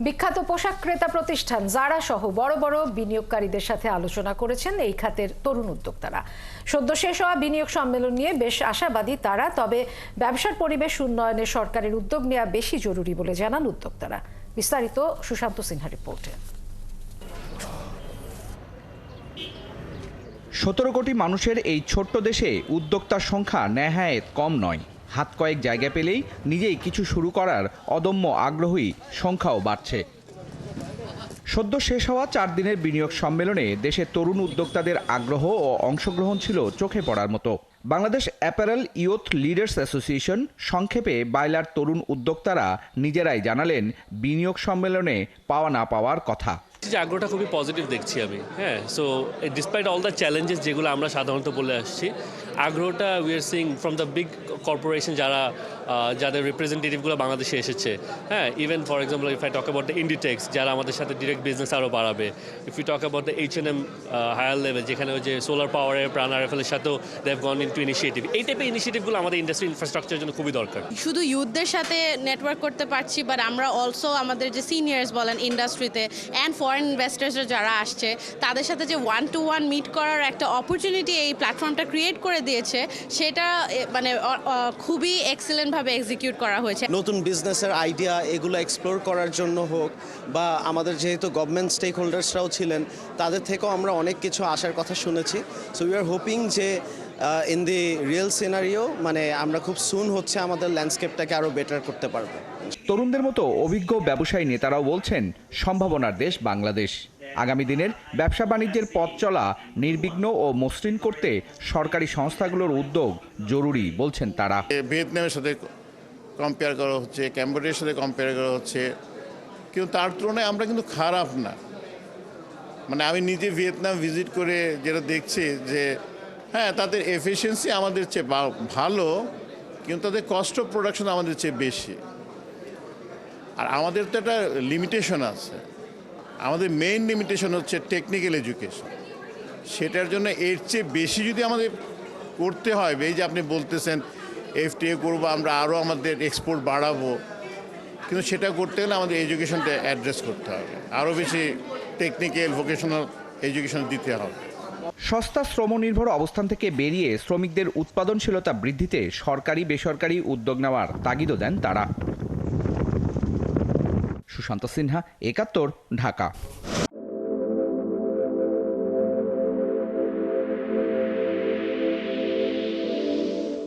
বিখ্যাত পোশাক ক্রেতা প্রতিষ্ঠান জারা সহ বড় বড় বিনিয়োগকারীদের সাথে আলোচনা করেছেন এই খাতের তরুণ উদ্যোক্তারা। সদ্য শেষ হওয়া বিনিয়োগ সম্মেলন নিয়ে বেশ আশাবাদী তারা, তবে ব্যবসার পরিবেশ উন্নয়নে সরকারের উদ্যোগ নেওয়া বেশি জরুরি বলে জানান উদ্যোক্তারা। বিস্তারিত সুশান্ত সিনহা রিপোর্টে। 17 কোটি মানুষের এই ছোট্ট দেশে উদ্যোক্তার সংখ্যা নেহায়েত কম নয়। হাত কয়েক জায়গা পেলেই নিজেই কিছু শুরু করার অদম্য আগ্রহী সংখ্যাও বাড়ছে। সদ্য শেষ হওয়া 4 দিনের বিনিয়োগ সম্মেলনে দেশের তরুণ উদ্যোক্তাদের আগ্রহ ও অংশগ্রহণ ছিল চোখে পড়ার মতো। Bangladesh apparel youth leaders association, সংক্ষেপে বাইলার তরুণ উদ্যোক্তারা নিজেরাই জানালেন বিনিয়োগ সম্মেলনে পাওয়া না পাওয়ার কথা। যে আগ্রহটা খুবই পজিটিভ দেখছি আমি। So despite all the challenges যেগুলো আমরা সাধারণত বলে আসছি, আগ্রহটা we are seeing from the big corporation যাদের রিপ্রেজেন্টেটিভগুলো বাংলাদেশে এসেছে। Even for example if I talk about the Inditex, যারা আমাদের সাথে ডিরেক্ট বিজনেস আরও বাড়াবে। If you talk about the H&M higher level, যেখানে ওই যে সোলার পাওয়ারের প্রাণ আরএফএলের সাথেও they have gone into initiative. এই টাইপের ইনিশিয়েটিভগুলো আমাদের ইন্ডাস্ট্রি ইনফ্রাস্ট্রাকচারের জন্য খুবই দরকার। শুধু ইউথদের সাথে নেটওয়ার্ক করতে পারছি, বাট আমরা অলসো আমাদের যে সিনিয়র্স বলেন ইন্ডাস্ট্রিতে অ্যান্ড ফরেন ইনভেস্টার্সরা যারা আসছে তাদের সাথে যে 1-to-1 মিট করার একটা অপরচুনিটি এই প্ল্যাটফর্মটা ক্রিয়েট করে দিয়েছে, সেটা মানে খুবই এক্সেলেন্টভাবে এক্সিকিউট করা হয়েছে। নতুন বিজনেসের আইডিয়া এগুলো এক্সপ্লোর করার জন্য হোক, বা আমাদের যেহেতু গভর্নমেন্ট স্টেক হোল্ডার্সরাও ছিলেন, তাদের থেকেও আমরা অনেক কিছু আসার কথা শুনেছি। সো উই আর হোপিং যে ইন দি রিয়েল সিনারিও মানে আমরা খুব সুন হচ্ছে আমাদের ল্যান্ডস্কেপটাকে আরও বেটার করতে পারবো। তরুণদের মতো অভিজ্ঞ ব্যবসায়ী নেতারাও বলছেন সম্ভাবনার দেশ বাংলাদেশ। আগামী দিনের ব্যবসা বাণিজ্যের পথ চলা নির্বিঘ্ন ও মসৃণ করতে সরকারি সংস্থাগুলোর উদ্যোগ জরুরি বলছেন তারা। ভিয়েতনামের সাথে কম্পেয়ার করা হচ্ছে, ক্যাম্বোডিয়ার সাথে কম্পেয়ার করা হচ্ছে, কিন্তু তার তুলনায় আমরা কিন্তু খারাপ না। মানে আমি নিজে ভিয়েতনাম ভিজিট করে যেটা দেখছি যে তাদের এফিসিয়েন্সি আমাদের চেয়ে ভালো, কিন্তু তাদের কস্ট অফ প্রোডাকশন আমাদের চেয়ে বেশি। আর আমাদের তো একটা লিমিটেশন আছে। আমাদের মেইন লিমিটেশন হচ্ছে টেকনিক্যাল এডুকেশন। সেটার জন্য এর চেয়ে বেশি যদি আমাদের করতে হয়, এই যে আপনি বলতেছেন FTA করবো, আমরা আরও আমাদের এক্সপোর্ট বাড়াবো, কিন্তু সেটা করতে গেলে আমাদের এডুকেশনটা অ্যাড্রেস করতে হবে, আরও বেশি টেকনিক্যাল ভোকেশনাল এডুকেশন দিতে হবে। সস্তা শ্রমনির্ভর অবস্থান থেকে বেরিয়ে শ্রমিকদের উৎপাদনশীলতা বৃদ্ধিতে সরকারি বেসরকারি উদ্যোগ নেওয়ার তাগিদও দেন তারা। সুশান্ত সিনহা, একাত্তর, ঢাকা।